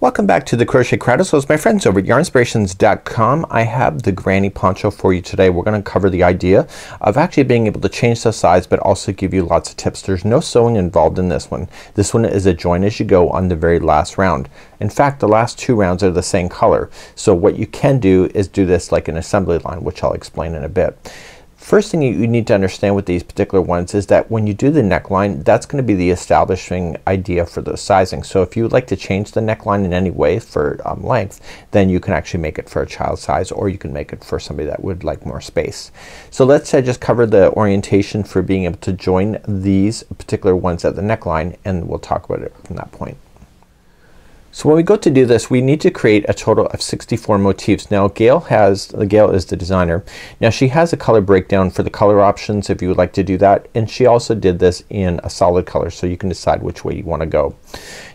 Welcome back to the Crochet Chronicles, my friends over at yarnspirations.com. I have the Granny Poncho for you today. We're gonna cover the idea of actually being able to change the size but also give you lots of tips. There's no sewing involved in this one. This one is a join as you go on the very last round. In fact, the last two rounds are the same color. So what you can do is do this like an assembly line, which I'll explain in a bit. First thing you need to understand with these particular ones is that when you do the neckline, that's gonna be the establishing idea for the sizing. So if you would like to change the neckline in any way for length, then you can actually make it for a child size, or you can make it for somebody that would like more space. So let's just cover the orientation for being able to join these particular ones at the neckline, and we'll talk about it from that point. So when we go to do this, we need to create a total of 64 motifs. Now Gail is the designer. Now she has a color breakdown for the color options if you would like to do that, and she also did this in a solid color, so you can decide which way you want to go.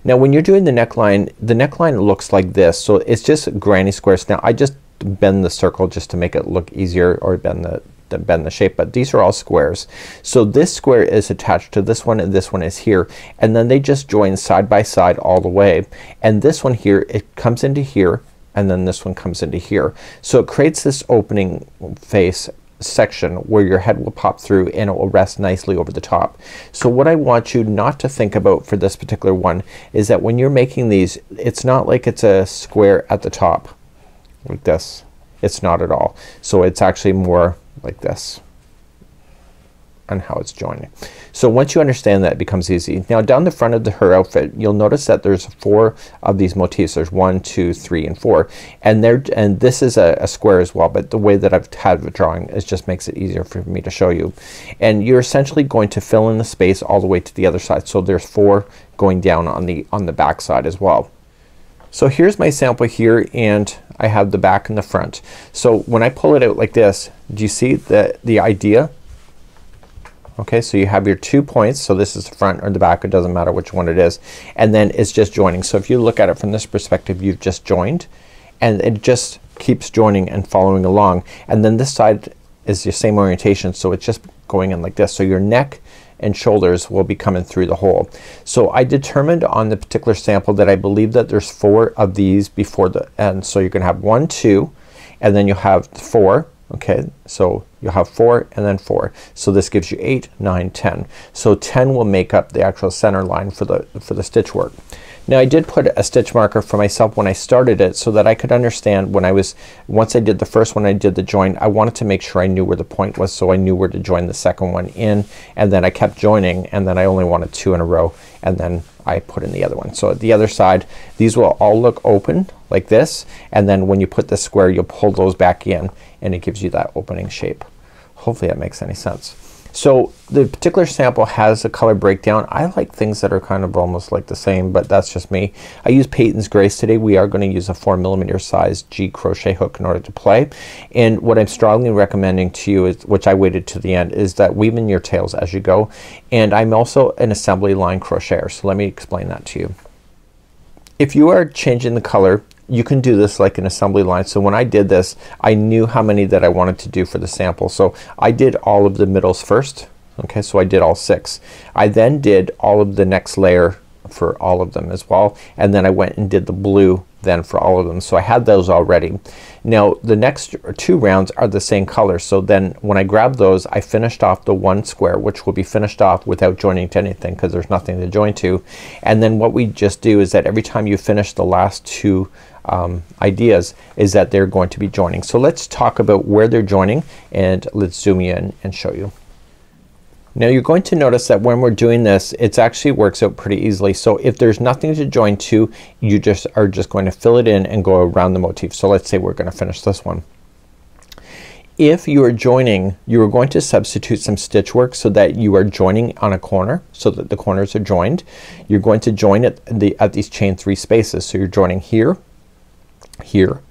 Now when you're doing the neckline looks like this. So it's just granny squares. Now I just bend the circle just to make it look easier, or bend the shape, but these are all squares. So this square is attached to this one, and this one is here, and then they just join side by side all the way. And this one here, it comes into here, and then this one comes into here. So it creates this opening face section where your head will pop through and it will rest nicely over the top. So what I want you not to think about for this particular one is that when you're making these, it's not like it's a square at the top like this. It's not at all. So it's actually more like this and how it's joining. So once you understand that, it becomes easy. Now down the front of her outfit, you'll notice that there's 4 of these motifs. There's 1, 2, 3, and 4, and this is a square as well, but the way that I've had the drawing is just makes it easier for me to show you. And you're essentially going to fill in the space all the way to the other side. So there's 4 going down on the back side as well. So here's my sample here, and I have the back and the front. So when I pull it out like this, do you see the idea? Okay, so you have your 2 points. So this is the front or the back, it doesn't matter which one it is, and then it's just joining. So if you look at it from this perspective, you've just joined, and it just keeps joining and following along. And then this side is the same orientation, so it's just going in like this. So your neck and shoulders will be coming through the hole. So I determined on the particular sample that I believe that there's 4 of these before the end. So you're gonna have 1, 2, and then you'll have 4. Okay, so you'll have 4 and then 4. So this gives you 8, 9, 10. So 10 will make up the actual center line for the stitch work. Now I did put a stitch marker for myself when I started it so that I could understand when once I did the first one, I did the join, I wanted to make sure I knew where the point was, so I knew where to join the second one in, and then I kept joining, and then I only wanted 2 in a row, and then I put in the other one. So at the other side, these will all look open like this, and then when you put the square, you'll pull those back in, and it gives you that opening shape. Hopefully that makes any sense. So the particular sample has a color breakdown. I like things that are kind of almost like the same, but that's just me. I use Patons Grace today. We are going to use a 4mm size G crochet hook in order to play, and what I'm strongly recommending to you is, which I waited to the end, is that weave in your tails as you go. And I'm also an assembly line crocheter, so let me explain that to you. If you are changing the color, you can do this like an assembly line. So when I did this, I knew how many that I wanted to do for the sample. So I did all of the middles first. Okay, so I did all 6. I then did all of the next layer for all of them as well, and then I went and did the blue then for all of them. So I had those already. Now the next 2 rounds are the same color, so then when I grabbed those, I finished off the 1 square, which will be finished off without joining to anything because there's nothing to join to. And then what we just do is that every time you finish the last 2 ideas is that they're going to be joining. So let's talk about where they're joining, and let's zoom in and show you. Now you're going to notice that when we're doing this, it actually works out pretty easily. So if there's nothing to join to, you are just going to fill it in and go around the motif. So let's say we're going to finish this one. If you are joining, you are going to substitute some stitch work so that you are joining on a corner, so that the corners are joined. You're going to join at these chain 3 spaces. So you're joining here, here,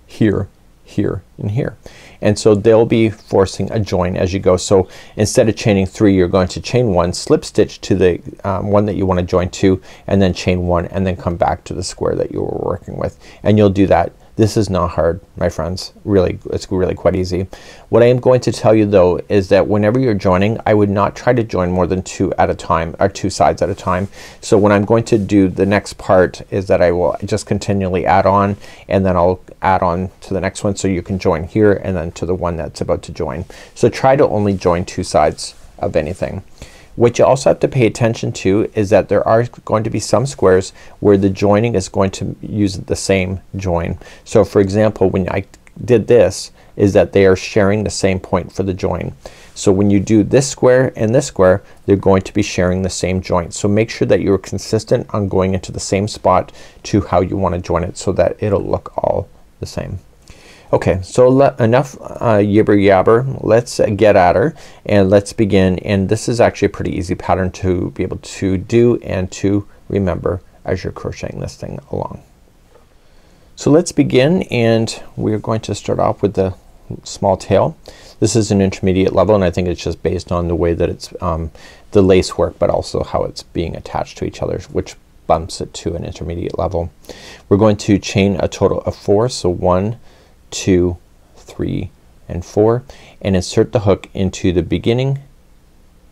here, here, and here. And so they'll be forcing a join as you go. So instead of chaining 3, you're going to chain 1, slip stitch to the one that you want to join to, and then chain 1, and then come back to the square that you were working with. And you'll do that This is not hard, my friends. Really, it's really quite easy. What I am going to tell you though is that whenever you're joining, I would not try to join more than 2 at a time, or 2 sides at a time. So when I'm going to do the next part is that I will just continually add on, and then I'll add on to the next one, so you can join here and then to the one that's about to join. So try to only join 2 sides of anything. What you also have to pay attention to is that there are going to be some squares where the joining is going to use the same join. So for example, when I did this, is that they are sharing the same point for the join. So when you do this square and this square, they're going to be sharing the same joint. So make sure that you're consistent on going into the same spot to how you want to join it, so that it'll look all the same. Okay, so enough yibber yabber. Let's get at her and let's begin. And this is actually a pretty easy pattern to be able to do and to remember as you're crocheting this thing along. So let's begin, and we're going to start off with the small tail. This is an intermediate level, and I think it's just based on the way that it's the lace work, but also how it's being attached to each other, which bumps it to an intermediate level. We're going to chain a total of 4. So 1, 2, 3, and 4, and insert the hook into the beginning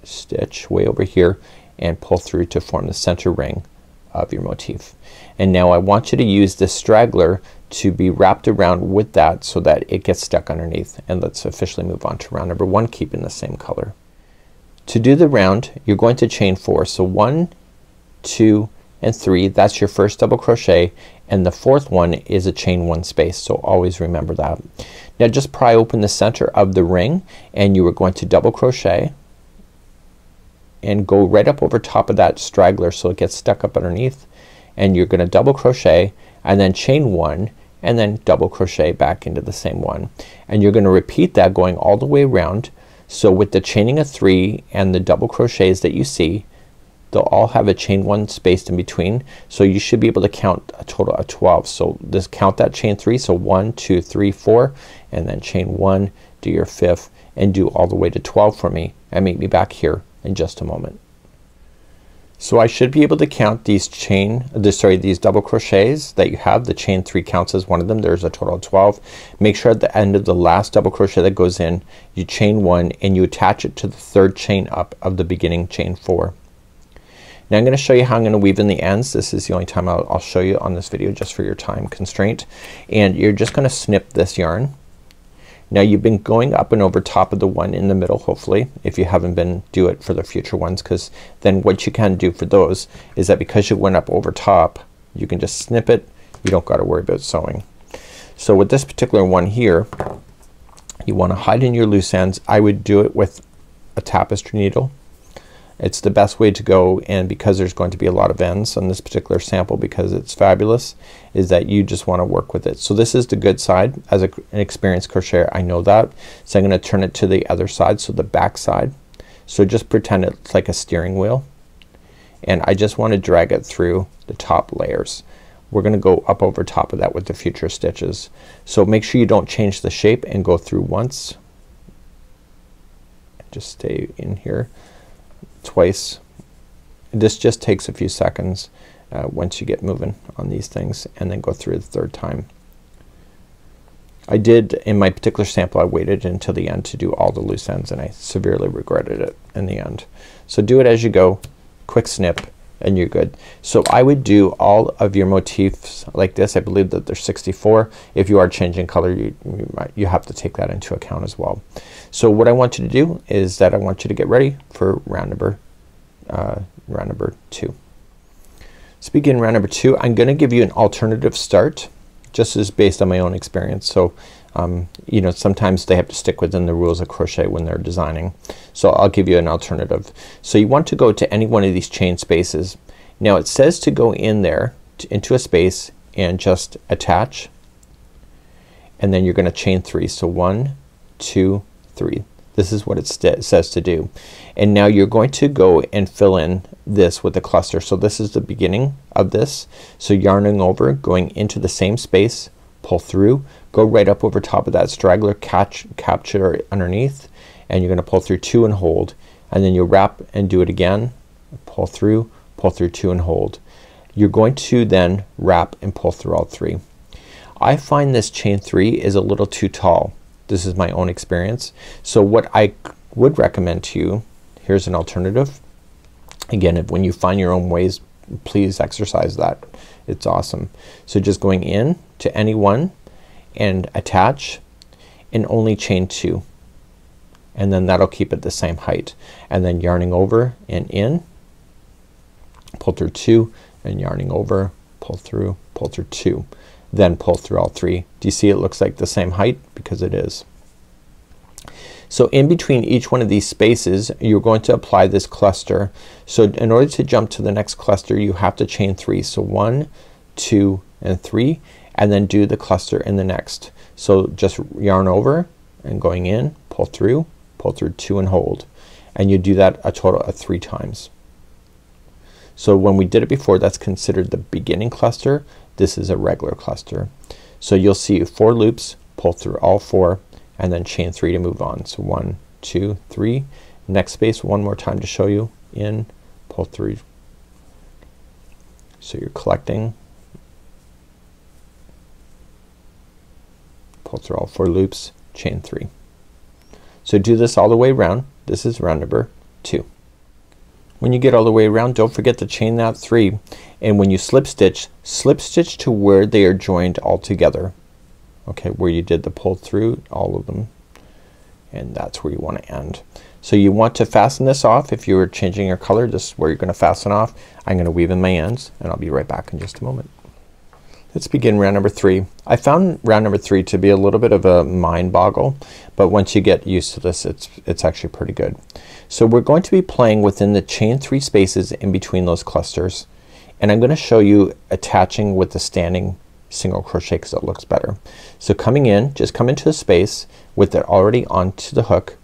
stitch way over here and pull through to form the center ring of your motif. And now I want you to use this straggler to be wrapped around with that so that it gets stuck underneath. And let's officially move on to round number 1, keeping the same color. To do the round, you're going to chain 4. So 1, 2, and 3, that's your first double crochet, and the 4th one is a chain 1 space, so always remember that. Now just pry open the center of the ring, and you are going to double crochet and go right up over top of that straggler so it gets stuck up underneath, and you're gonna double crochet and then chain 1 and then double crochet back into the same one, and you're gonna repeat that going all the way around. So with the chaining of 3 and the double crochets that you see, they'll all have a chain 1 spaced in between, so you should be able to count a total of 12. So just count that chain 3. So 1, 2, 3, 4, and then chain 1, do your 5th, and do all the way to 12 for me, and meet me back here in just a moment. So I should be able to count these these double crochets that you have. The chain 3 counts as one of them. There's a total of 12. Make sure at the end of the last double crochet that goes in, you chain 1 and you attach it to the 3rd chain up of the beginning chain 4. Now I'm gonna show you how I'm gonna weave in the ends. This is the only time I'll show you on this video, just for your time constraint. And you're just gonna snip this yarn. Now you've been going up and over top of the one in the middle, hopefully. If you haven't been, do it for the future ones, because then what you can do for those is that because you went up over top, you can just snip it. You don't gotta worry about sewing. So with this particular one here, you wanna hide in your loose ends. I would do it with a tapestry needle. It's the best way to go, and because there's going to be a lot of ends on this particular sample, because it's fabulous, is that you just want to work with it. So this is the good side. As an experienced crocheter, I know that. So I'm gonna turn it to the other side, so the back side. So just pretend it's like a steering wheel, and I just want to drag it through the top layers. We're gonna go up over top of that with the future stitches. So make sure you don't change the shape and go through once. Just stay in here. Twice. This just takes a few seconds once you get moving on these things, and then go through the 3rd time. I did, in my particular sample, I waited until the end to do all the loose ends, and I severely regretted it in the end. So do it as you go, quick snip, and you're good. So I would do all of your motifs like this. I believe that there's 64. If you are changing color, you have to take that into account as well. So what I want you to do is that I want you to get ready for round number 2. So begin round number 2. I'm gonna give you an alternative start, just as based on my own experience. So you know, sometimes they have to stick within the rules of crochet when they're designing. So I'll give you an alternative. So you want to go to any one of these chain spaces. Now it says to go in there into a space and just attach, and then you're gonna chain 3. So 1, 2, 3. This is what it says to do. And now you're going to go and fill in this with a cluster. So this is the beginning of this. So yarning over, going into the same space, pull through, go right up over top of that straggler, capture it underneath, and you're gonna pull through 2 and hold, and then you'll wrap and do it again, pull through 2 and hold. You're going to then wrap and pull through all 3. I find this chain 3 is a little too tall. This is my own experience. So what I would recommend to you, here's an alternative. Again, when you find your own ways, please exercise that. It's awesome. So just going in to any one and attach and only chain 2, and then that'll keep it the same height, and then yarning over and in, pull through 2 and yarning over, pull through 2, then pull through all 3. Do you see it looks like the same height? Because it is. So in between each one of these spaces you're going to apply this cluster. So in order to jump to the next cluster you have to chain 3. So 1, 2 and 3, and then do the cluster in the next. So just yarn over and going in, pull through 2 and hold, and you do that a total of 3 times. So when we did it before, that's considered the beginning cluster. This is a regular cluster. So you'll see 4 loops, pull through all 4, and then chain 3 to move on. So 1, 2, 3. Next space one more time to show you. In, pull through. So you're collecting, pull through all 4 loops, chain 3. So do this all the way around. This is round number 2. When you get all the way around, don't forget to chain that 3, and when you slip stitch to where they are joined all together. Okay, where you did the pull through all of them, and that's where you want to end. So you want to fasten this off. If you were changing your color, this is where you're going to fasten off. I'm going to weave in my ends, and I'll be right back in just a moment. Let's begin round number 3. I found round number 3 to be a little bit of a mind boggle, but once you get used to this it's actually pretty good. So we're going to be playing within the chain 3 spaces in between those clusters, and I'm going to show you attaching with the standing single crochet because it looks better. So coming in, just come into a space with it already onto the hook,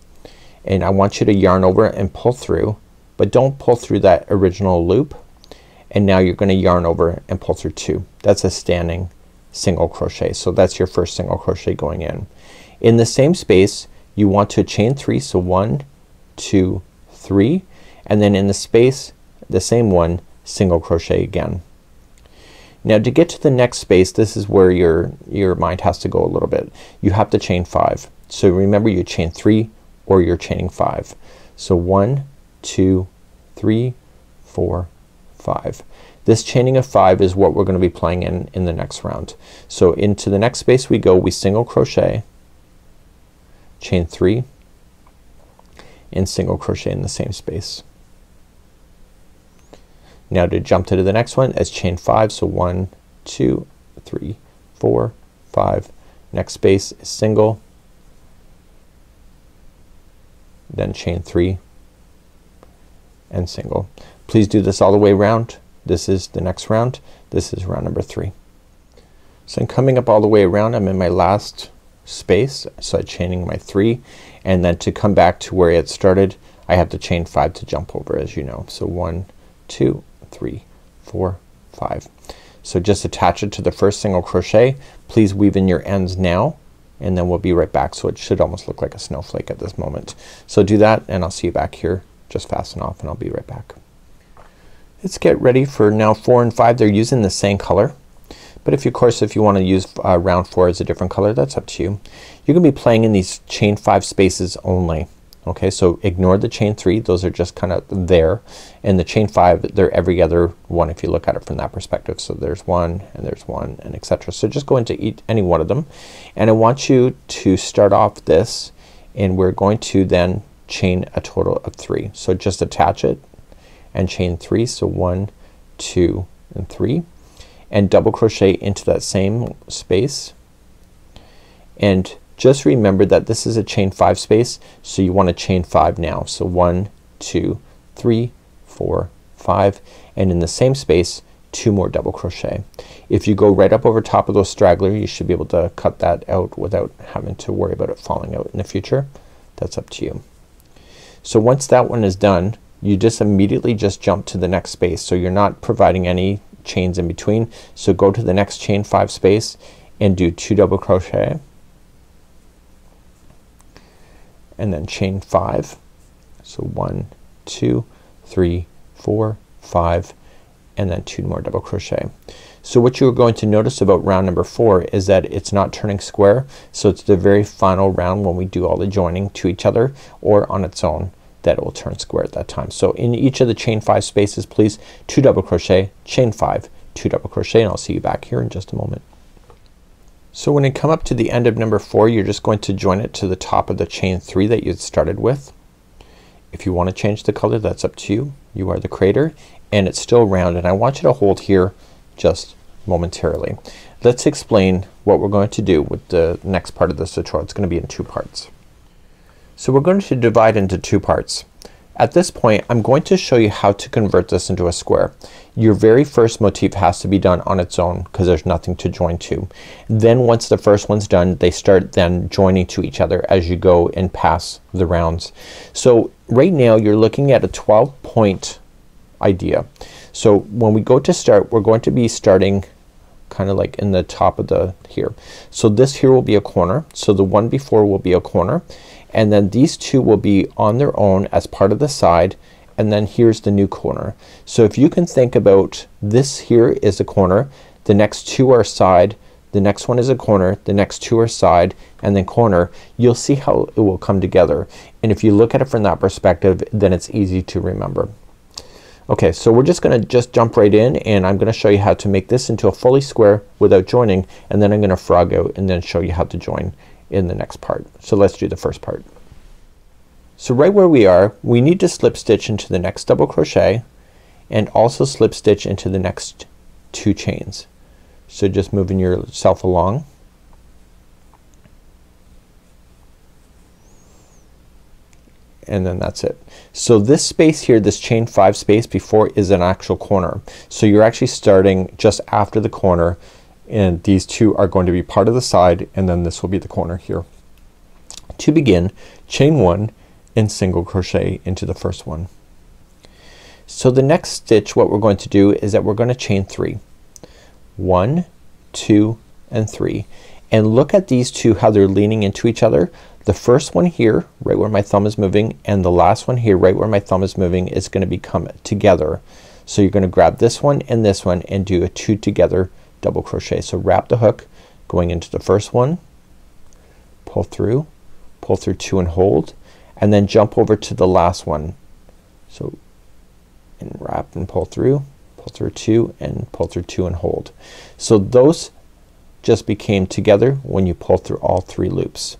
and I want you to yarn over and pull through, but don't pull through that original loop. And now you're going to yarn over and pull through 2. That's a standing single crochet. So that's your first single crochet going in. In the same space you want to chain 3. So 1, 2, 3, and then in the space the same one single crochet again. Now to get to the next space, this is where your mind has to go a little bit. You have to chain 5. So remember, you chain 3 or you're chaining 5. So 1, 2, 3, 4, 5. This chaining of 5 is what we're going to be playing in the next round. So into the next space we go, we single crochet, chain 3, and single crochet in the same space. Now to jump to the next one is chain 5. So 1, 2, 3, 4, 5. Next space is single, then chain 3 and single. Please do this all the way around. This is the next round. This is round number 3. So I'm coming up all the way around. I'm in my last space, so I'm chaining my 3, and then to come back to where it started I have to chain 5 to jump over, as you know. So 1, 2, 3, 4, 5. So just attach it to the first single crochet. Please weave in your ends now, and then we'll be right back. So it should almost look like a snowflake at this moment. So do that and I'll see you back here. Just fasten off and I'll be right back. Let's get ready for now 4 and 5. They're using the same color, but if you want to use round 4 as a different color, that's up to you. You're gonna be playing in these chain 5 spaces only. Okay, so ignore the chain 3. Those are just kind of there, and the chain 5, they're every other one if you look at it from that perspective. So there's 1 and there's 1 and etc. So just go into any one of them, and I want you to start off this, and we're going to then chain a total of 3. So just attach it and chain 3. So 1, 2 and 3, and double crochet into that same space, and just remember that this is a chain 5 space, so you want to chain 5 now. So 1, 2, 3, 4, 5, and in the same space 2 more double crochet. If you go right up over top of those stragglers, you should be able to cut that out without having to worry about it falling out in the future. That's up to you. So once that one is done, you just immediately just jump to the next space. So you're not providing any chains in between. So go to the next chain 5 space and do 2 double crochet, and then chain 5. So 1, 2, 3, 4, 5, and then 2 more double crochet. So what you're going to notice about round number 4 is that it's not turning square. So it's the very final round when we do all the joining to each other or on its own that it will turn square at that time. So in each of the chain 5 spaces, please 2 double crochet, chain 5, 2 double crochet, and I'll see you back here in just a moment. So when you come up to the end of number 4, you're just going to join it to the top of the chain 3 that you started with. If you want to change the color, that's up to you. You are the creator, and it's still round, and I want you to hold here just momentarily. Let's explain what we're going to do with the next part of this tutorial. It's going to be in 2 parts. So we're going to divide into 2 parts. At this point I'm going to show you how to convert this into a square. Your very first motif has to be done on its own because there's nothing to join to. Then once the first one's done, they start then joining to each other as you go and pass the rounds. So right now you're looking at a 12-point idea. So when we go to start, we're going to be starting kind of like in the top of the here. So this here will be a corner. So the one before will be a corner, and then these 2 will be on their own as part of the side, and then here's the new corner. So if you can think about this here is a corner, the next 2 are side, the next one is a corner, the next 2 are side, and then corner, you'll see how it will come together. And if you look at it from that perspective, then it's easy to remember. Okay, so we're just gonna jump right in, and I'm gonna show you how to make this into a fully square without joining, and then I'm gonna frog out and then show you how to join in the next part. So let's do the first part. So right where we are, we need to slip stitch into the next double crochet and also slip stitch into the next 2 chains. So just moving yourself along. And then that's it. So this space here, this chain 5 space before, is an actual corner. So you're actually starting just after the corner, and these 2 are going to be part of the side, and then this will be the corner here. To begin, chain 1 and single crochet into the first one. So the next stitch, what we're going to do is that we're going to chain 3. 1, 2, and 3. And look at these 2, how they're leaning into each other. The first one here, right where my thumb is moving, and the last one here, right where my thumb is moving, is going to become together. So you're going to grab this one and do a 2 together double crochet. So wrap the hook going into the first one, pull through 2 and hold, and then jump over to the last one. So and wrap and pull through 2 and pull through 2 and hold. So those just became together when you pull through all 3 loops.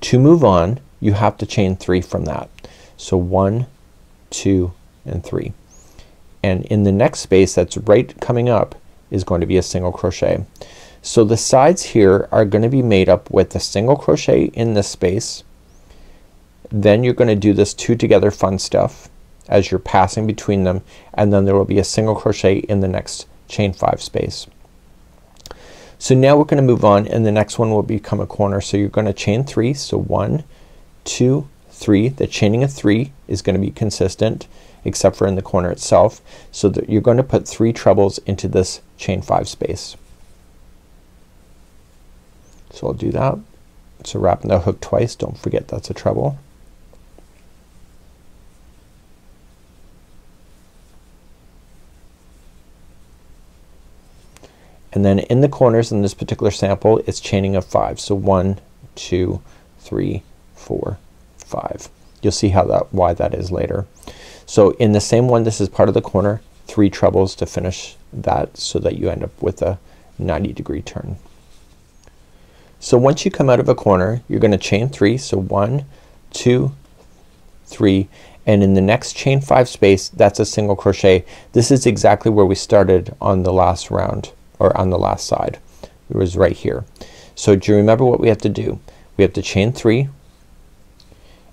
To move on, you have to chain 3 from that. So 1, 2, and 3. And in the next space that's right coming up is going to be a single crochet. So the sides here are going to be made up with a single crochet in this space. Then you're going to do this 2 together fun stuff as you're passing between them, and then there will be a single crochet in the next chain 5 space. So now we're gonna move on, and the next one will become a corner. So you're gonna chain 3. So 1, 2, 3. The chaining of 3 is gonna be consistent except for in the corner itself. So that you're going to put 3 trebles into this chain 5 space. So I'll do that. So wrapping the hook twice, don't forget that's a treble. And then in the corners in this particular sample it's chaining of 5. So 1, 2, 3, 4, 5. You'll see how why that is later. So in the same one, this is part of the corner, 3 trebles to finish that so that you end up with a 90-degree turn. So once you come out of a corner you're gonna chain 3. So 1, 2, 3, and in the next chain 5 space that's a single crochet. This is exactly where we started on the last round, or on the last side. It was right here. So do you remember what we have to do? We have to chain 3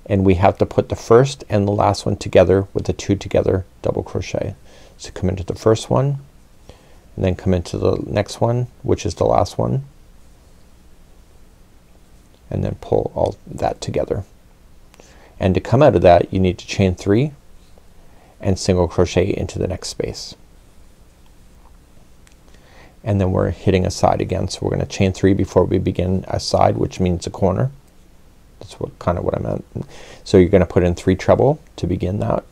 and we have to put the first and the last one together with the 2 together double crochet. So come into the first one and then come into the next one, which is the last one, and then pull all that together. And to come out of that you need to chain 3 and single crochet into the next space. And then we're hitting a side again. So we're gonna chain 3 before we begin a side, which means a corner. That's kind of what I meant. So you're gonna put in 3 treble to begin that.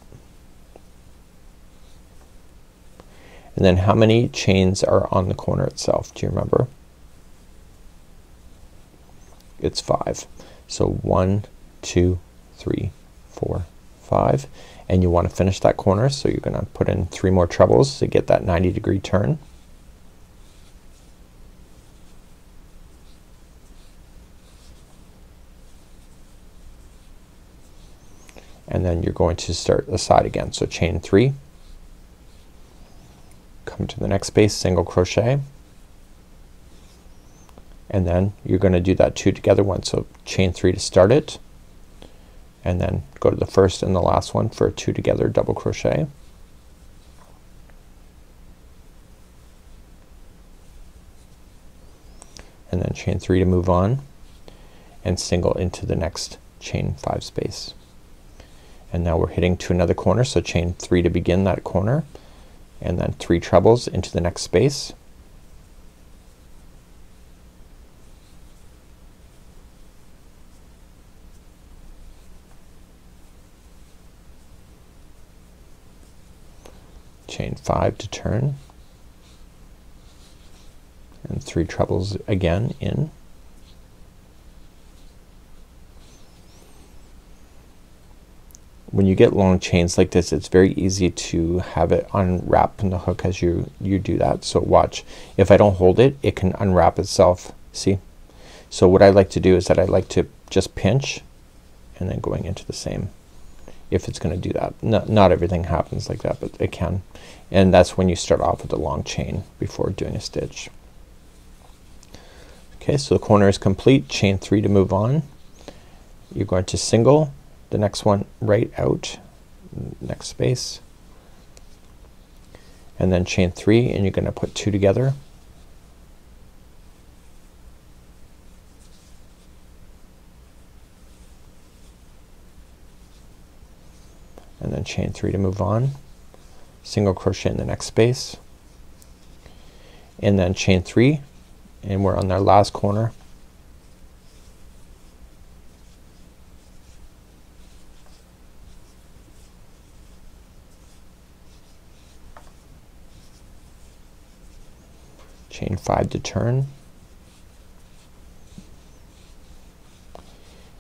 And then how many chains are on the corner itself? Do you remember? It's 5. So 1, 2, 3, 4, 5. And you want to finish that corner, so you're gonna put in 3 more trebles to get that 90-degree turn. And then you're going to start the side again. So chain 3, come to the next space, single crochet, and then you're gonna do that 2 together one. So chain 3 to start it, and then go to the first and the last one for a 2 together double crochet, and then chain 3 to move on, and single into the next chain 5 space. And now we're hitting to another corner, so chain 3 to begin that corner, and then 3 trebles into the next space, chain 5 to turn, and 3 trebles again in, when you get long chains like this, it's very easy to have it unwrap from the hook as you do that. So watch, if I don't hold it, it can unwrap itself. See? So what I like to do is that I like to just pinch and then going into the same, if it's gonna do that. Not everything happens like that, but it can. And that's when you start off with a long chain before doing a stitch. Okay, so the corner is complete. Chain 3 to move on. You're going to single the next one right out, next space, and then chain 3, and you're gonna put 2 together, and then chain 3 to move on, single crochet in the next space, and then chain 3, and we're on our last corner, chain 5 to turn,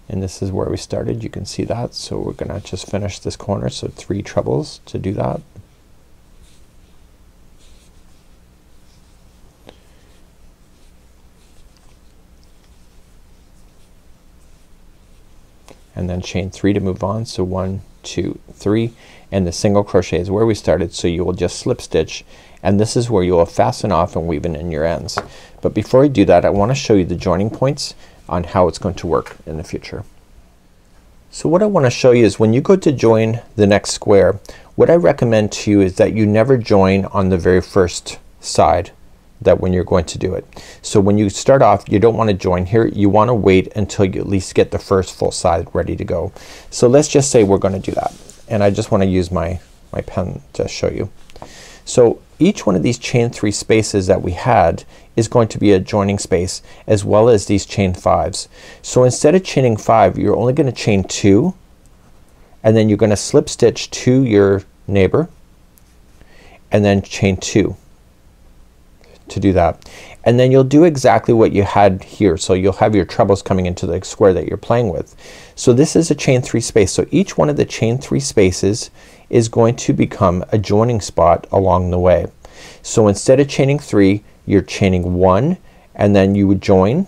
and this is where we started. You can see that. So we're gonna just finish this corner, so 3 trebles to do that. And then chain 3 to move on. So 1, 2, 3, and the single crochet is where we started, so you will just slip stitch, and this is where you will fasten off and weave in your ends. But before I do that, I want to show you the joining points on how it's going to work in the future. So what I want to show you is when you go to join the next square, what I recommend to you is that you never join on the very first side that when you're going to do it. So when you start off, you don't want to join here. You want to wait until you at least get the first full side ready to go. So let's just say we're going to do that, and I just want to use my pen to show you. So each one of these chain 3 spaces that we had is going to be a joining space, as well as these chain 5s. So instead of chaining 5, you're only going to chain 2, and then you're going to slip stitch to your neighbor, and then chain 2 to do that. And then you'll do exactly what you had here. So you'll have your trebles coming into the square that you're playing with. So this is a chain 3 space. So each one of the chain 3 spaces is going to become a joining spot along the way. So instead of chaining 3, you're chaining 1, and then you would join,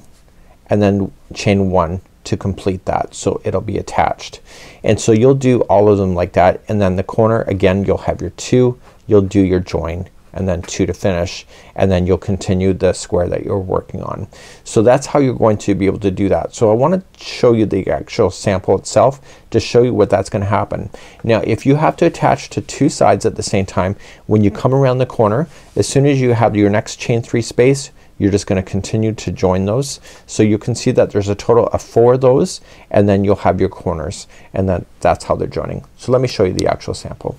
and then chain 1 to complete that. So it'll be attached. And so you'll do all of them like that, and then the corner again, you'll have your 2, you'll do your join, and then 2 to finish, and then you'll continue the square that you're working on. So that's how you're going to be able to do that. So I want to show you the actual sample itself to show you what that's going to happen. Now if you have to attach to 2 sides at the same time, when you come around the corner, as soon as you have your next chain 3 space, you're just going to continue to join those. So you can see that there's a total of 4 of those, and then you'll have your corners, and that's how they're joining. So let me show you the actual sample.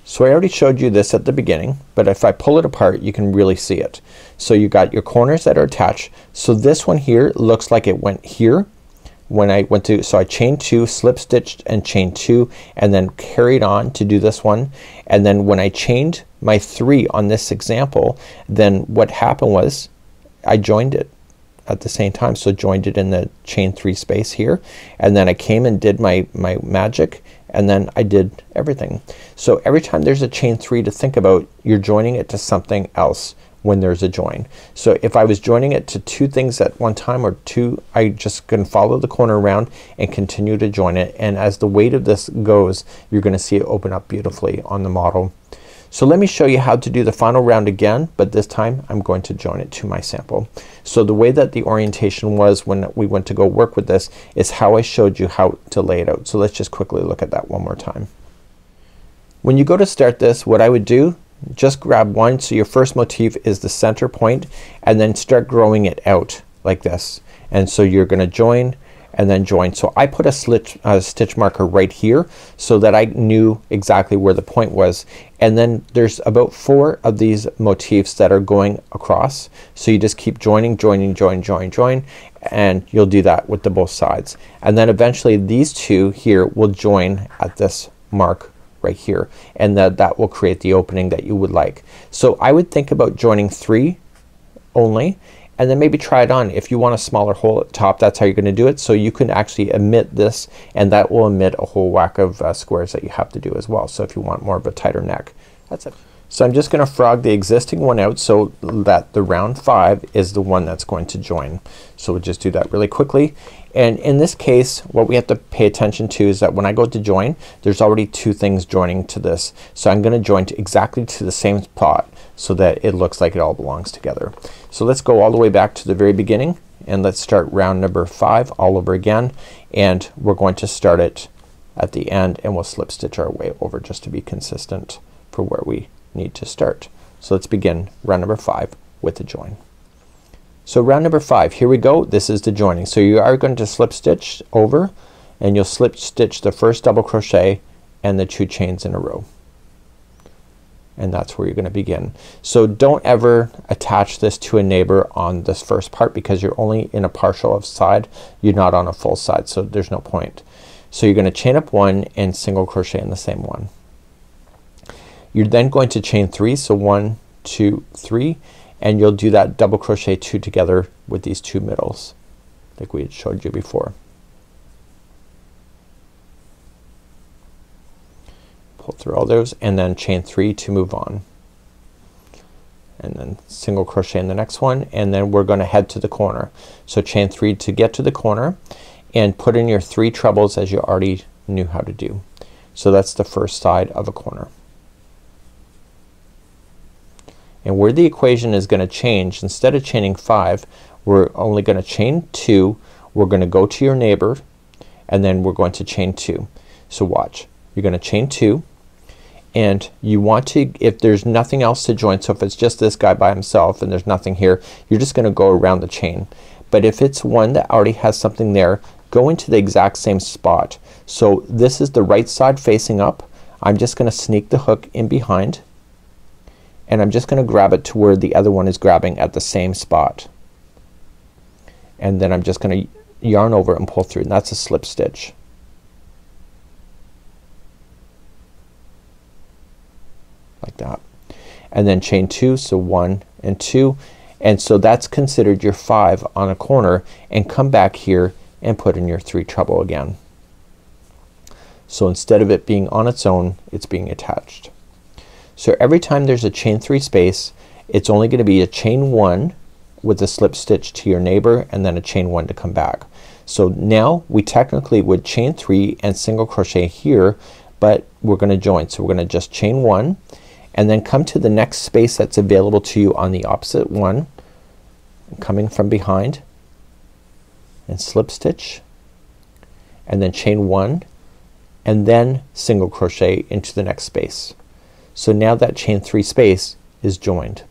So I already showed you this at the beginning, but if I pull it apart, you can really see it. So you got your corners that are attached. So this one here looks like it went here, when I went to, so I chained 2, slip stitched and chained 2, and then carried on to do this one. And then when I chained my 3 on this example, then what happened was I joined it at the same time. So joined it in the chain 3 space here, and then I came and did my magic, and then I did everything. So every time there's a chain 3 to think about, you're joining it to something else when there's a join. So if I was joining it to 2 things at one time, or 2, I just can follow the corner around and continue to join it, and as the weight of this goes, you're gonna see it open up beautifully on the model. So let me show you how to do the final round again, but this time I'm going to join it to my sample. So the way that the orientation was when we went to go work with this is how I showed you how to lay it out. So let's just quickly look at that one more time. When you go to start this, what I would do, just grab one, so your first motif is the center point, and then start growing it out like this. And so you're gonna join and then join. So I put a stitch marker right here so that I knew exactly where the point was, and then there's about 4 of these motifs that are going across. So you just keep joining, joining, join, join, join, and you'll do that with the both sides, and then eventually these 2 here will join at this mark right here, and that will create the opening that you would like. So I would think about joining 3 only, and then maybe try it on. If you want a smaller hole at the top, that's how you're gonna do it. So you can actually omit this, and that will omit a whole whack of squares that you have to do as well. So if you want more of a tighter neck, that's it. So I'm just gonna frog the existing one out so that the round 5 is the one that's going to join. So we'll just do that really quickly. And in this case, what we have to pay attention to is that when I go to join, there's already 2 things joining to this. So I'm gonna join to exactly to the same spot so that it looks like it all belongs together. So let's go all the way back to the very beginning, and let's start round number 5 all over again, and we're going to start it at the end, and we'll slip stitch our way over just to be consistent for where we need to start. So let's begin round number 5 with the join. So round number 5, here we go. This is the joining. So you are going to slip stitch over, and you'll slip stitch the first double crochet and the 2 chains in a row, and that's where you're gonna begin. So don't ever attach this to a neighbor on this first part, because you're only in a partial of side, you're not on a full side, so there's no point. So you're gonna chain up 1 and single crochet in the same one. You're then going to chain 3, so 1, 2, 3, and you'll do that double crochet 2 together with these 2 middles like we had showed you before. Pull through all those, and then chain 3 to move on, and then single crochet in the next one, and then we're gonna head to the corner. So chain 3 to get to the corner, and put in your 3 trebles as you already knew how to do. So that's the first side of a corner. And where the equation is gonna change, instead of chaining 5, we're only gonna chain 2, we're gonna go to your neighbor, and then we're going to chain 2. So watch, you're gonna chain 2, and you want to, if there's nothing else to join, so if it's just this guy by himself and there's nothing here, you're just gonna go around the chain. But if it's one that already has something there, go into the exact same spot. So this is the right side facing up. I'm just gonna sneak the hook in behind, and I'm just gonna grab it to where the other one is grabbing at the same spot, and then I'm just gonna yarn over and pull through, and that's a slip stitch. Like that, and then chain 2, so 1 and 2, and so that's considered your 5 on a corner, and come back here and put in your 3 treble again. So instead of it being on its own, it's being attached. So every time there's a chain 3 space, it's only gonna be a chain 1 with a slip stitch to your neighbor, and then a chain 1 to come back. So now we technically would chain 3 and single crochet here, but we're gonna join. So we're gonna just chain 1, and then come to the next space that's available to you on the opposite one, coming from behind, and slip stitch, and then chain 1, and then single crochet into the next space. So now that chain 3 space is joined.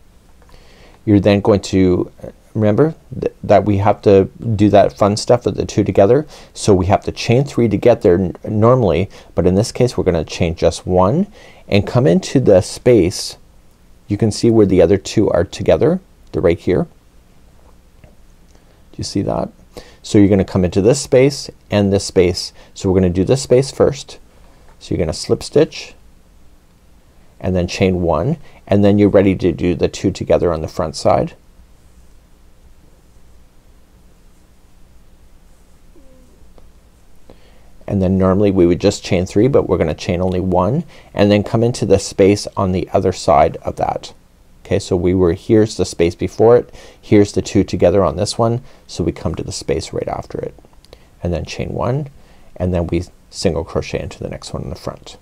You're then going to remember that we have to do that fun stuff with the 2 together. So we have to chain 3 to get there normally, but in this case we're gonna chain just 1 and come into the space. You can see where the other 2 are together. They're right here. Do you see that? So you're gonna come into this space and this space. So we're gonna do this space first. So you're gonna slip stitch and then chain 1, and then you're ready to do the 2 together on the front side. And then normally we would just chain 3, but we're gonna chain only 1 and then come into the space on the other side of that. Okay, so here's the space before it, here's the 2 together on this one, so we come to the space right after it and then chain 1 and then we single crochet into the next one in the front.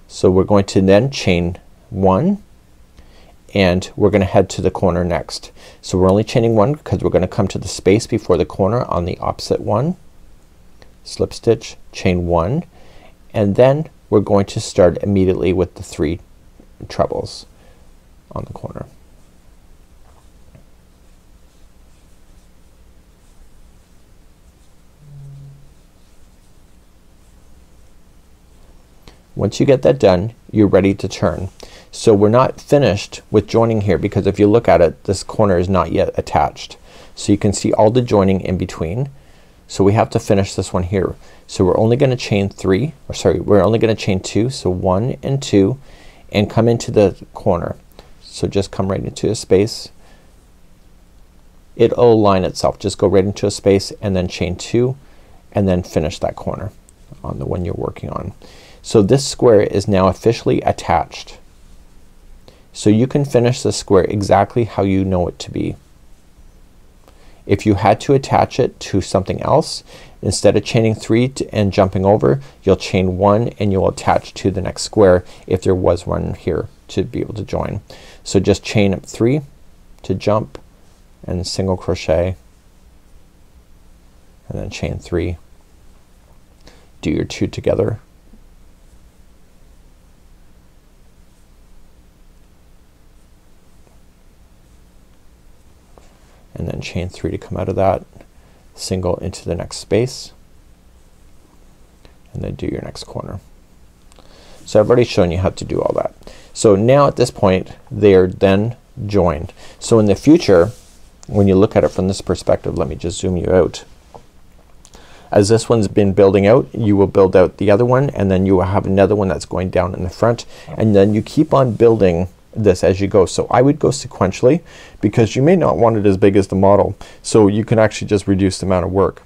So we're going to then chain 1 and we're gonna head to the corner next. So we're only chaining 1 because we're gonna come to the space before the corner on the opposite one, slip stitch, chain 1, and then we're going to start immediately with the 3 trebles on the corner. Once you get that done, you're ready to turn. So we're not finished with joining here because if you look at it, this corner is not yet attached. So you can see all the joining in between. So we have to finish this one here. So we're only gonna chain 3, or sorry, we're only gonna chain 2. So 1 and 2 and come into the corner. So just come right into a space. It'll align itself. Just go right into a space and then chain 2 and then finish that corner on the one you're working on. So this square is now officially attached. So you can finish the square exactly how you know it to be. If you had to attach it to something else, instead of chaining 3 and jumping over, you'll chain 1 and you'll attach to the next square if there was one here to be able to join. So just chain up 3 to jump and single crochet and then chain 3, do your 2 together, and then chain 3 to come out of that, single into the next space, and then do your next corner. So I've already shown you how to do all that. So now at this point they're then joined. So in the future when you look at it from this perspective, let me just zoom you out. As this one's been building out, you will build out the other one and then you will have another one that's going down in the front, and then you keep on building this as you go. So I would go sequentially because you may not want it as big as the model, so you can actually just reduce the amount of work.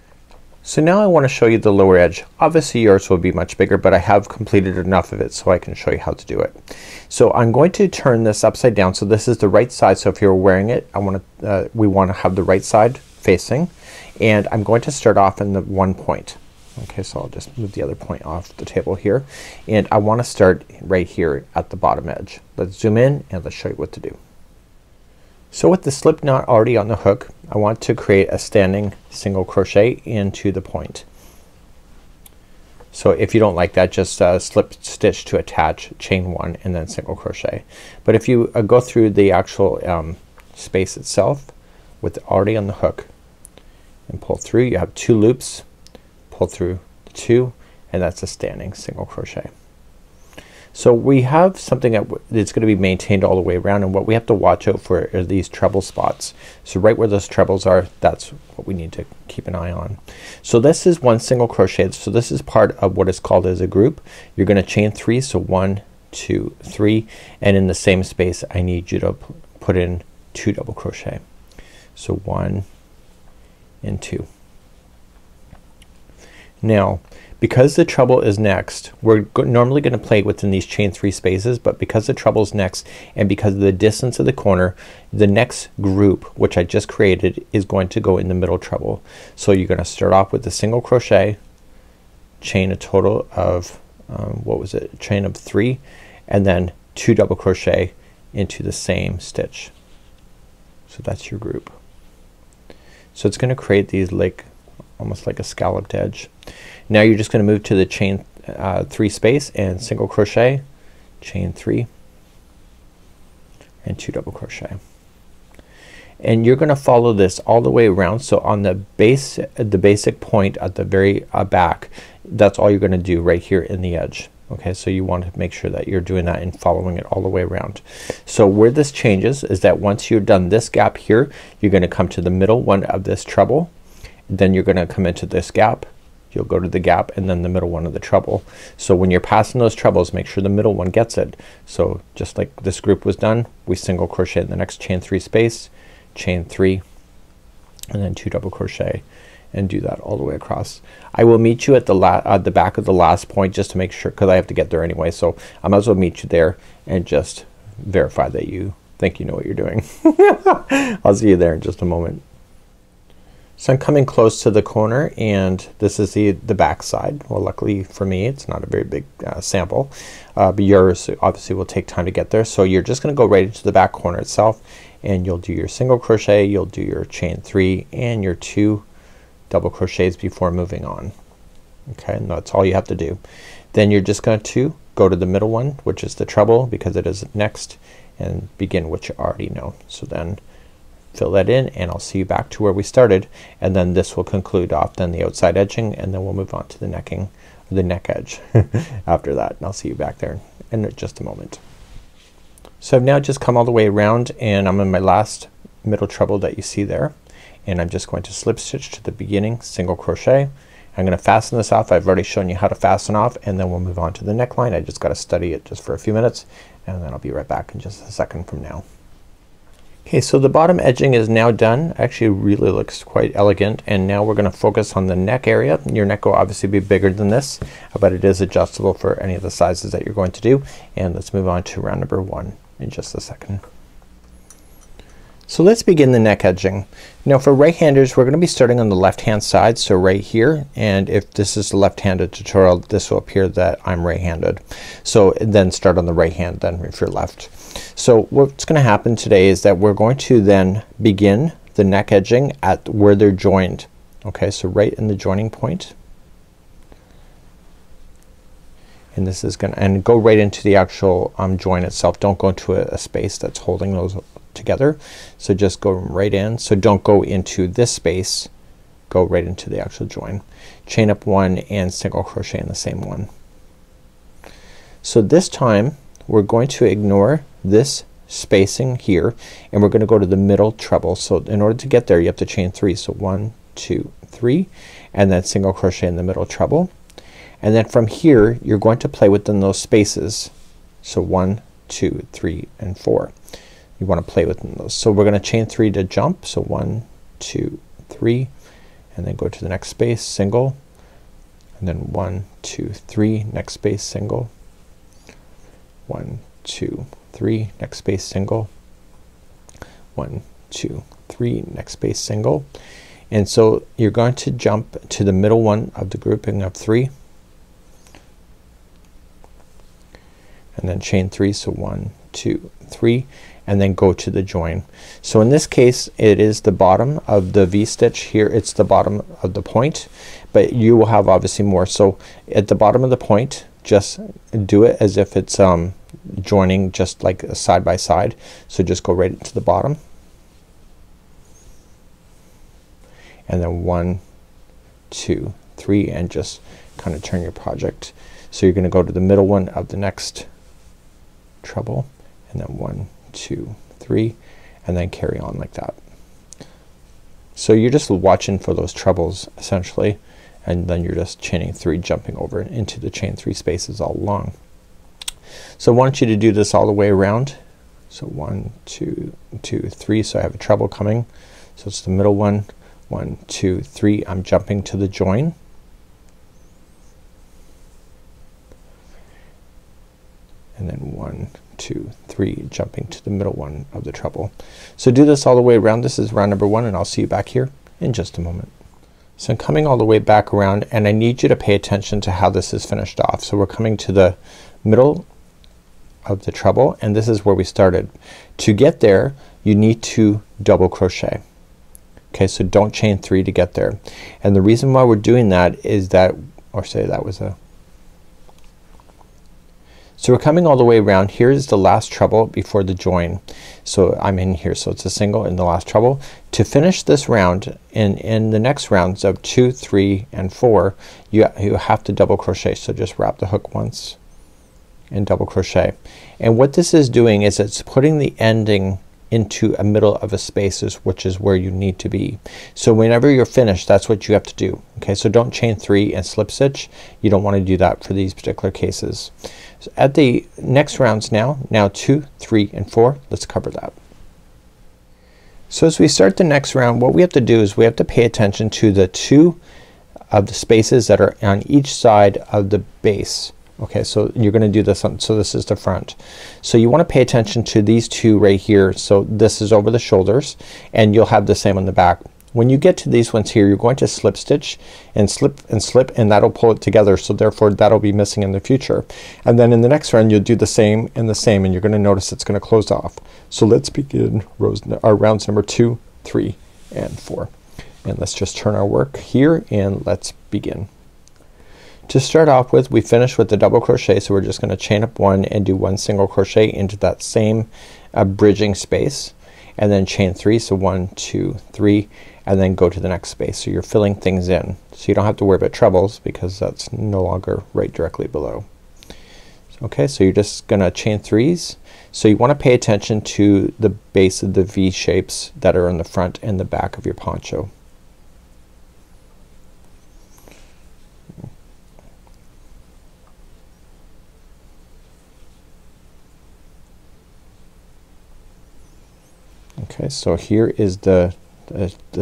So now I want to show you the lower edge. Obviously yours will be much bigger, but I have completed enough of it so I can show you how to do it. So I'm going to turn this upside down. So this is the right side. So if you're wearing it, we want to have the right side facing, and I'm going to start off in the 1 point. Okay, so I'll just move the other point off the table here, and I want to start right here at the bottom edge. Let's zoom in and let's show you what to do. So with the slip knot already on the hook, I want to create a standing single crochet into the point. So if you don't like that, just slip stitch to attach, chain 1 and then single crochet. But if you go through the actual space itself with already on the hook and pull through, you have 2 loops, pull through 2, and that's a standing single crochet. So we have something that's going to be maintained all the way around, and what we have to watch out for are these treble spots. So right where those trebles are, that's what we need to keep an eye on. So this is 1 single crochet. So this is part of what is called as a group. You're gonna chain 3, so 1, 2, 3, and in the same space I need you to put in 2 double crochet. So 1 and 2. Now because the treble is next, we're normally gonna play within these chain 3 spaces, but because the treble is next and because of the distance of the corner, the next group which I just created is going to go in the middle treble. So you're gonna start off with a single crochet, chain a total of chain of 3, and then 2 double crochet into the same stitch. So that's your group. So it's gonna create these almost like a scalloped edge. Now you're just gonna move to the chain 3 space and single crochet, chain 3 and 2 double crochet, and you're gonna follow this all the way around. So on the basic point at the very back, that's all you're gonna do right here in the edge. Okay, so you want to make sure that you're doing that and following it all the way around. So where this changes is that once you're done this gap here, you're gonna come to the middle one of this treble, then you're gonna come into this gap, you'll go to the gap, and then the middle one of the treble. So when you're passing those trebles, make sure the middle one gets it. So just like this group was done, we single crochet in the next chain 3 space, chain 3, and then 2 double crochet, and do that all the way across. I will meet you at the back of the last point just to make sure, because I have to get there anyway, so I might as well meet you there and just verify that you think you know what you're doing. I'll see you there in just a moment. So I'm coming close to the corner, and this is the back side. Well, luckily for me it's not a very big sample, but yours obviously will take time to get there. So you're just gonna go right into the back corner itself, and you'll do your single crochet, you'll do your chain 3 and your 2 double crochets before moving on. Okay, and that's all you have to do. Then you're just going to go to the middle one, which is the treble because it is next, and begin what you already know. So then fill that in, and I'll see you back to where we started, and then this will conclude off then the outside edging, and then we'll move on to the necking, the neck edge after that, and I'll see you back there in just a moment. So I've now just come all the way around, and I'm in my last middle treble that you see there, and I'm just going to slip stitch to the beginning, single crochet. I'm gonna fasten this off. I've already shown you how to fasten off, and then we'll move on to the neckline. I just gotta study it just for a few minutes, and then I'll be right back in just a second from now. Okay, so the bottom edging is now done. Actually really looks quite elegant, and now we're gonna focus on the neck area. Your neck will obviously be bigger than this, but it is adjustable for any of the sizes that you're going to do. And let's move on to round number 1 in just a second. So let's begin the neck edging. Now for right-handers, we're gonna be starting on the left-hand side, so right here, and if this is the left-handed tutorial, this will appear that I'm right-handed. So then start on the right hand then if you're left. So what's gonna happen today is that we're going to then begin the neck edging at where they're joined. Okay, so right in the joining point. And this is gonna go right into the actual join itself. Don't go into a space that's holding those together. So just go right in. So don't go into this space, go right into the actual join. Chain up 1 and single crochet in the same one. So this time we're going to ignore this spacing here, and we're gonna go to the middle treble. So in order to get there you have to chain 3. So 1, 2, 3, and then single crochet in the middle treble. And then from here you're going to play within those spaces. So 1, 2, 3, and 4. You want to play within those. So we're gonna chain 3 to jump. So 1, 2, 3, and then go to the next space, single, and then 1, 2, 3, next space, single, 1, 2, 3, next space, single, 1, 2, 3, next space, single. And so you're going to jump to the middle one of the grouping of 3, and then chain 3. So 1, 2, 3, and then go to the join. So in this case it is the bottom of the V-stitch here. It's the bottom of the point, but you will have obviously more. So at the bottom of the point just do it as if it's joining just like side by side. So just go right into the bottom, and then 1, 2, 3, and just kind of turn your project. So you're gonna go to the middle one of the next treble, and then 1, 2, 3, and then carry on like that. So you're just watching for those trebles essentially, and then you're just chaining 3, jumping over into the chain 3 spaces all along. So I want you to do this all the way around. So 1, 2, 2, 3. So I have a treble coming. So it's the middle one. 1, 2, 3. I'm jumping to the join. And then 1, 2, 3, jumping to the middle one of the treble. So do this all the way around. This is round number 1, and I'll see you back here in just a moment. So I'm coming all the way back around, and I need you to pay attention to how this is finished off. So we're coming to the middle of the treble, and this is where we started. To get there you need to double crochet. Okay, so don't chain 3 to get there. And the reason why we're doing that is that, or say that was a, so we're coming all the way around. Here is the last treble before the join. So I'm in here, so it's a single in the last treble. To finish this round, in the next rounds of 2, 3, and 4, you have to double crochet. So just wrap the hook once, and double crochet. And what this is doing is it's putting the ending into a middle of a space, which is where you need to be. So whenever you're finished, that's what you have to do. Okay, so don't chain 3 and slip stitch. You don't want to do that for these particular cases. So at the next rounds now 2, 3 and 4, let's cover that. So as we start the next round, what we have to do is we have to pay attention to the 2 of the spaces that are on each side of the base. Okay, so you're gonna do this on, so this is the front. So you wanna pay attention to these 2 right here. So this is over the shoulders and you'll have the same on the back. When you get to these ones here, you're going to slip stitch and slip and slip, and that'll pull it together, so therefore that'll be missing in the future. And then in the next round you'll do the same and the same, and you're gonna notice it's gonna close off. So let's begin rounds number 2, 3 and 4. And let's just turn our work here and let's begin. To start off with, we finished with the double crochet, so we're just gonna chain up 1 and do 1 single crochet into that same bridging space, and then chain 3. So 1, 2, 3, and then go to the next space. So you're filling things in, so you don't have to worry about trebles because that's no longer right directly below. Okay, so you're just gonna chain 3s. So you want to pay attention to the base of the V shapes that are in the front and the back of your poncho. Okay, so here is the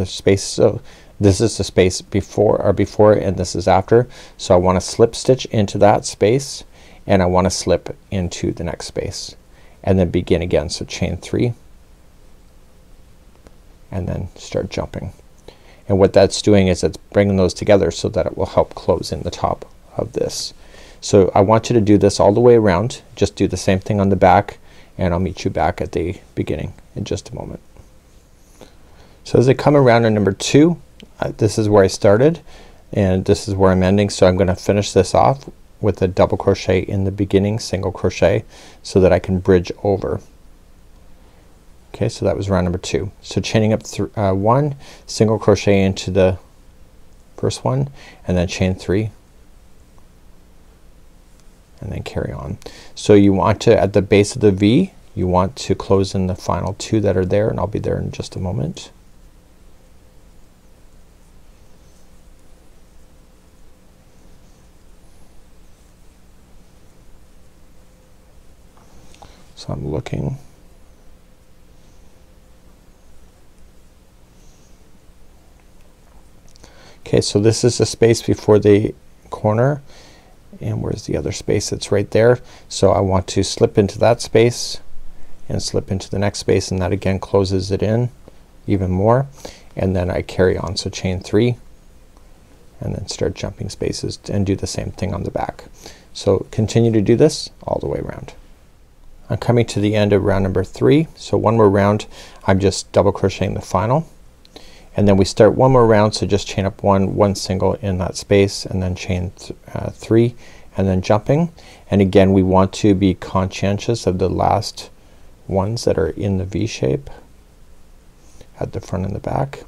space. So this is the space before and this is after. So I want to slip stitch into that space and I want to slip into the next space and then begin again. So chain 3 and then start jumping. And what that's doing is it's bringing those together so that it will help close in the top of this. So I want you to do this all the way around. Just do the same thing on the back, and I'll meet you back at the beginning in just a moment. So as I come around on number 2, this is where I started and this is where I'm ending. So I'm gonna finish this off with a double crochet in the beginning, single crochet, so that I can bridge over. Okay, so that was round number 2. So chaining up 1, single crochet into the first one, and then chain 3 and then carry on. So you want to, at the base of the V, you want to close in the final 2 that are there, and I'll be there in just a moment. So I'm looking. Okay, so this is the space before the corner, and where's the other space? It's right there. So I want to slip into that space and slip into the next space, and that again closes it in even more, and then I carry on. So chain 3 and then start jumping spaces and do the same thing on the back. So continue to do this all the way around. I'm coming to the end of round number 3. So one more round, I'm just double crocheting the final, and then we start one more round. So just chain up 1 single in that space, and then chain 3 and then jumping. And again we want to be conscientious of the last ones that are in the V shape at the front and the back.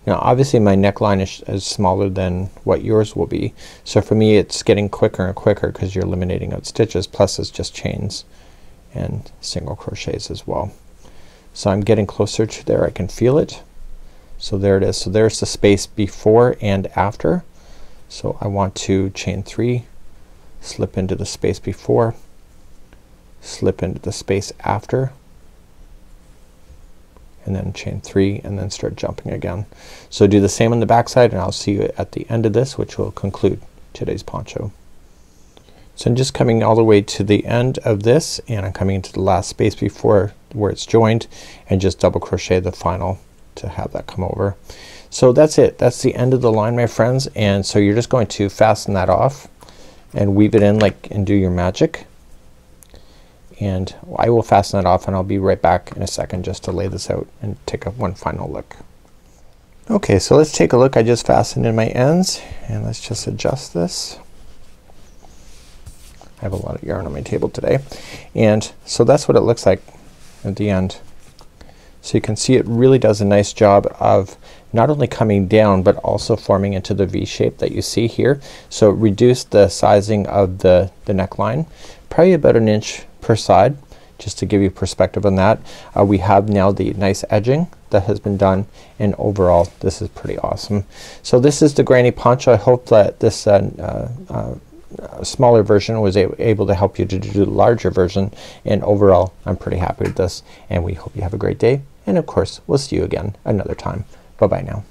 Now obviously my neckline is smaller than what yours will be, so for me it's getting quicker and quicker because you're eliminating out stitches, plus it's just chains and single crochets as well. So I'm getting closer to there. I can feel it. So there it is. So there's the space before and after. So I want to chain 3, slip into the space before, slip into the space after, and then chain 3 and then start jumping again. So do the same on the back side, and I'll see you at the end of this, which will conclude today's poncho. So I'm just coming all the way to the end of this, and I'm coming into the last space before where it's joined, and just double crochet the final to have that come over. So that's it. That's the end of the line, my friends, and so you're just going to fasten that off and weave it in like and do your magic. And I will fasten that off, and I'll be right back in a second just to lay this out and take one final look. Okay, so let's take a look. I just fastened in my ends, and let's just adjust this. I have a lot of yarn on my table today, and so that's what it looks like at the end. So you can see it really does a nice job of not only coming down but also forming into the V shape that you see here. So reduce the sizing of the neckline probably about 1 inch per side, just to give you perspective on that. We have now the nice edging that has been done, and overall this is pretty awesome. So this is the Granny Poncho. I hope that this smaller version was able to help you to do the larger version, and overall I'm pretty happy with this, and we hope you have a great day, and of course we'll see you again another time. Bye bye now.